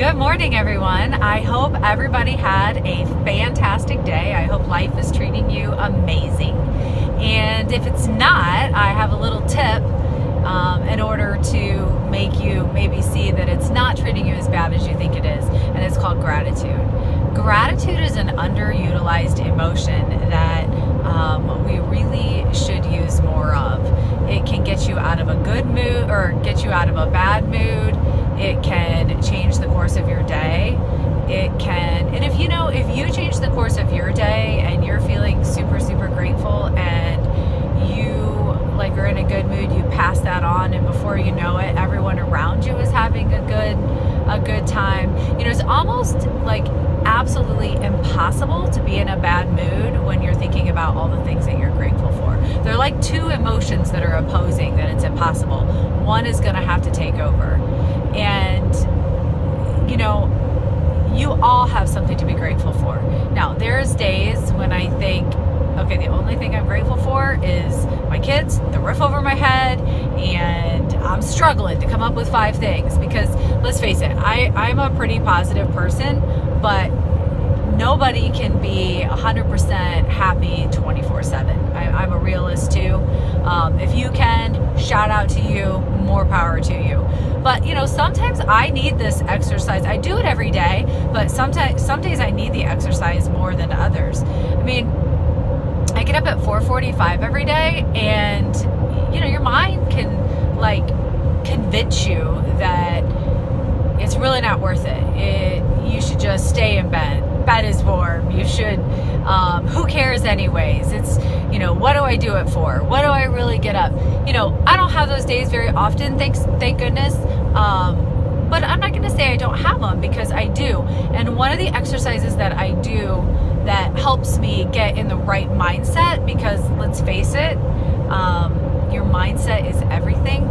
Good morning, everyone. I hope everybody had a fantastic day. I hope life is treating you amazing. And if it's not, I have a little tip in order to make you maybe see that it's not treating you as bad as you think it is. And it's called gratitude. Gratitude is an underutilized emotion that we really should use more of. It can get you out of a good mood or get you out of a bad mood. It can change the course of your day. It can, and if you change the course of your day and you're feeling super, super grateful and you are in a good mood, you pass that on, and before you know it, everyone around you is having a good time. It's almost like absolutely impossible to be in a bad mood when you're thinking about all the things that you're grateful for. They're like two emotions that are opposing that it's impossible. One is going to have to take over. And, you all have something to be grateful for. Now, there's days when I think, okay, the only thing I'm grateful for is my kids, the roof over my head, and I'm struggling to come up with 5 things because, let's face it, I'm a pretty positive person, but nobody can be 100% happy 24/7. I'm a realist too. If you can, shout out to you, more power to you. But sometimes I need this exercise. I do it every day, but some days I need the exercise more than others. I get up at 4:45 every day, and your mind can convince you that it's really not worth it. You should just stay in bed. Bed is warm. You should, who cares anyways? It's, what do I do it for? What do I really get up? I don't have those days very often, thank goodness. But I'm not going to say I don't have them, because I do. And one of the exercises that I do that helps me get in the right mindset, because let's face it, your mindset is everything.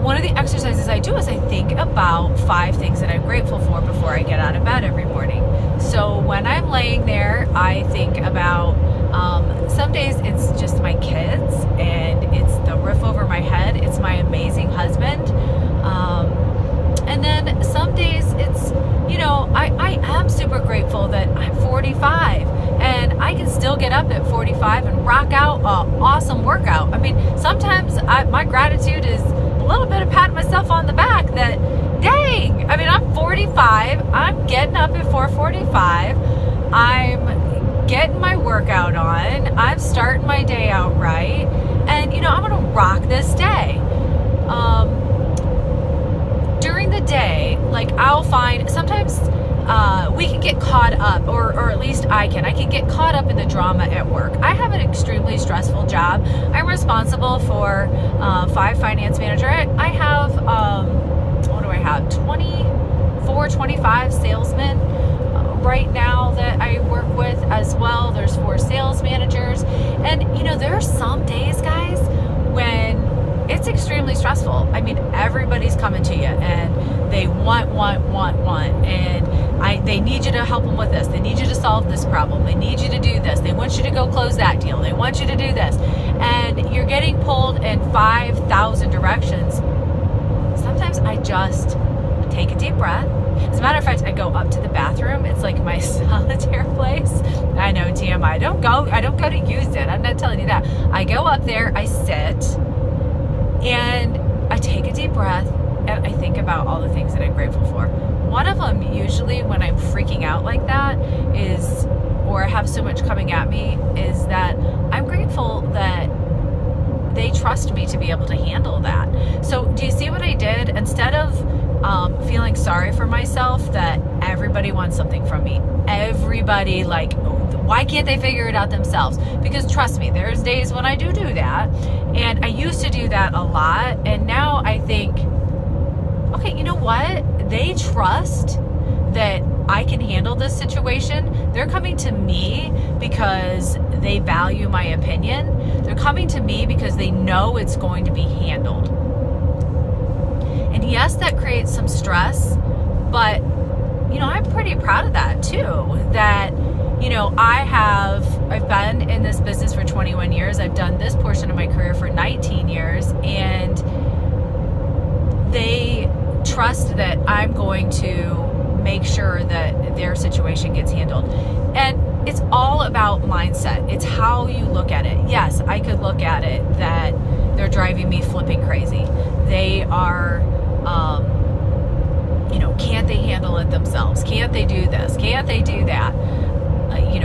One of the exercises I do is I think about 5 things that I'm grateful for before I get out of bed every morning. So when I'm laying there, I think about, some days it's just my kids and it's the roof over my head. It's my amazing husband. And then some days it's, I am super grateful that I'm 45 and I can still get up at 45 and rock out an awesome workout. Sometimes my gratitude is a little bit of patting myself on the back that, dang, I'm 45, I'm getting up at 4:45, I'm getting my workout on, I'm starting my day out right, and I'm gonna rock this day. During the day, I'll find sometimes we can get caught up, or at least I can get caught up in the drama at work. I have an extremely stressful job. I'm responsible for 5 finance manager. I have, what do I have? 25 salesmen right now that I work with as well. There's 4 sales managers. And, there are some days, guys, when it's extremely stressful. Everybody's coming to you and they want, and they need you to help them with this. They need you to solve this problem. They need you to do this. They want you to go close that deal. They want you to do this. And you're getting pulled in 5,000 directions. Sometimes I just take a deep breath. As a matter of fact, I go up to the bathroom. It's like my solitaire place. I know, TMI. I don't go to use it. I'm not telling you that. I go up there, I sit, and I take a deep breath, and I think about all the things that I'm grateful for. One of them, usually when I'm freaking out like that, is, or I have so much coming at me, is that I'm grateful that they trust me to be able to handle that. So do you see what I did? Instead of feeling sorry for myself that everybody wants something from me, everybody why can't they figure it out themselves? Because trust me, there's days when I do that, and I used to do that a lot, and now I think, okay, you know what? They trust that I can handle this situation. They're coming to me because they value my opinion. They're coming to me because they know it's going to be handled. And yes, that creates some stress, but I'm pretty proud of that too. That I've been in this business for 21 years. I've done this portion of my career for 19 years, and they trust that I'm going to make sure that their situation gets handled. And it's all about mindset. It's how you look at it. Yes, I could look at it that they're driving me flipping crazy. They are, can't they handle it themselves? Can't they do this? Can't they do that?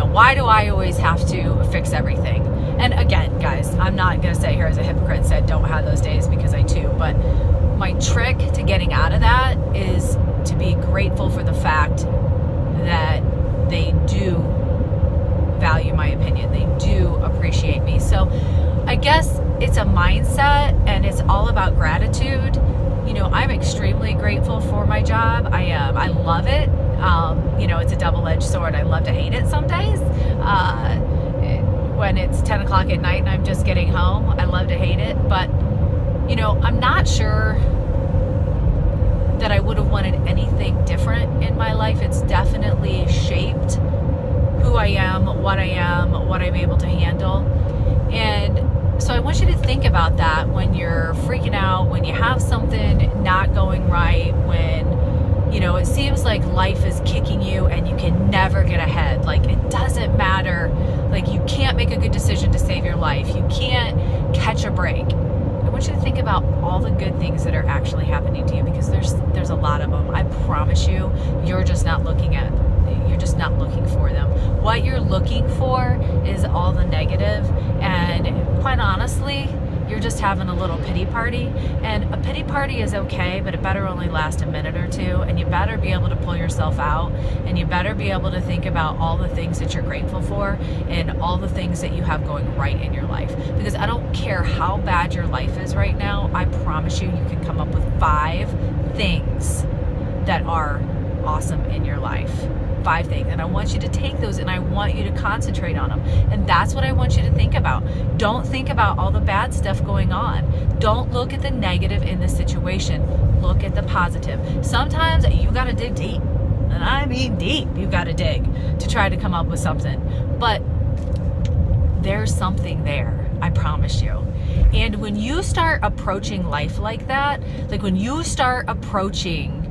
Why do I always have to fix everything? And again, guys, I'm not going to sit here as a hypocrite and say don't have those days, because I do. But my trick to getting out of that is to be grateful for the fact that they do value my opinion. They do appreciate me. So I guess it's a mindset, and it's all about gratitude. I'm extremely grateful for my job. I am. I love it. It's a double-edged sword. I love to hate it some days. When it's 10 o'clock at night and I'm just getting home, I love to hate it. But, I'm not sure that I would have wanted anything different in my life. It's definitely shaped who I am, what I'm able to handle. And so I want you to think about that when you're freaking out, when you have something not going right, when, it seems like life is kicking you and you can never get ahead. Like, it doesn't matter. Like, you can't make a good decision to save your life. You can't catch a break. I want you to think about all the good things that are actually happening to you, because there's a lot of them. I promise you, you're just not looking for them. What you're looking for is all the negative, and quite honestly, you're just having a little pity party. And a pity party is okay, but it better only last a minute or two, and you better be able to pull yourself out, and you better be able to think about all the things that you're grateful for and all the things that you have going right in your life. Because I don't care how bad your life is right now, I promise you can come up with 5 things that are awesome in your life. 5 things. And I want you to take those and I want you to concentrate on them. And that's what I want you to think about. Don't think about all the bad stuff going on. Don't look at the negative in the situation. Look at the positive. Sometimes you got to dig deep. And I mean deep. You got to dig to try to come up with something. But there's something there. I promise you. And when you start approaching life like that, like when you start approaching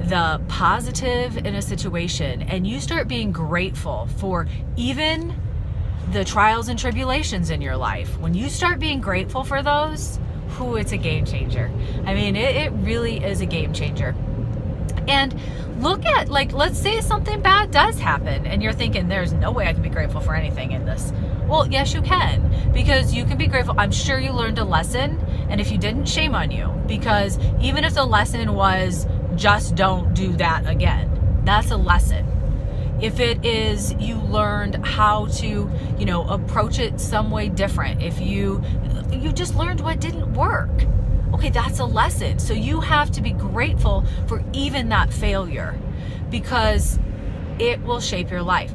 the positive in a situation and you start being grateful for even the trials and tribulations in your life, when you start being grateful for those, it's a game changer. I mean, it really is a game changer. And look at, like, let's say something bad does happen and you're thinking there's no way I can be grateful for anything in this. Well, yes, you can, because you can be grateful. I'm sure you learned a lesson, and if you didn't, shame on you, because even if the lesson was just don't do that again, that's a lesson. If it is you learned how to, approach it some way different, if you just learned what didn't work, okay, that's a lesson. So you have to be grateful for even that failure, because it will shape your life.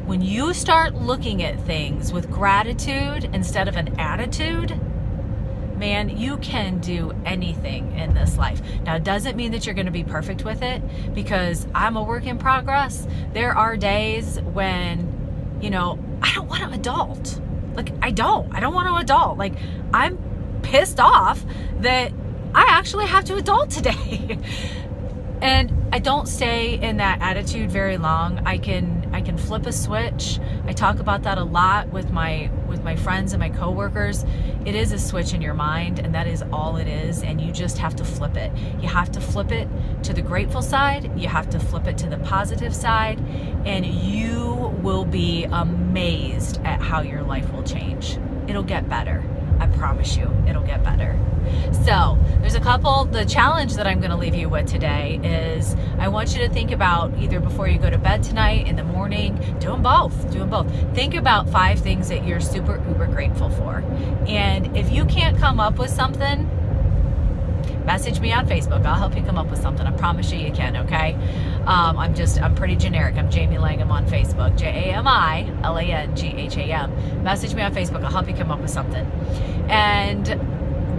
When you start looking at things with gratitude instead of an attitude, man, you can do anything in this life. Now, it doesn't mean that you're going to be perfect with it, because I'm a work in progress. There are days when, I don't want to adult. Like, I don't want to adult. Like, I'm pissed off that I actually have to adult today. And I don't stay in that attitude very long. I can flip a switch. I talk about that a lot with my friends and my coworkers. It is a switch in your mind, and that is all it is. And you just have to flip it. You have to flip it to the grateful side. You have to flip it to the positive side, and you will be amazed at how your life will change. It'll get better. I promise you, it'll get better. So the challenge that I'm going to leave you with today is I want you to think about, either before you go to bed tonight, in the morning, do them both. Think about 5 things that you're super uber grateful for. And if you can't come up with something, message me on Facebook. I'll help you come up with something. I promise you can, okay? I'm pretty generic. I'm Jamie Langham on Facebook. JamiLangham. Message me on Facebook. I'll help you come up with something. And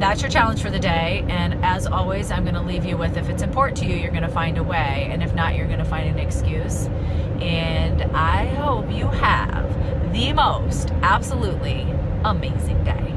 that's your challenge for the day. And as always, I'm going to leave you with, if it's important to you, you're going to find a way. And if not, you're going to find an excuse. And I hope you have the most absolutely amazing day.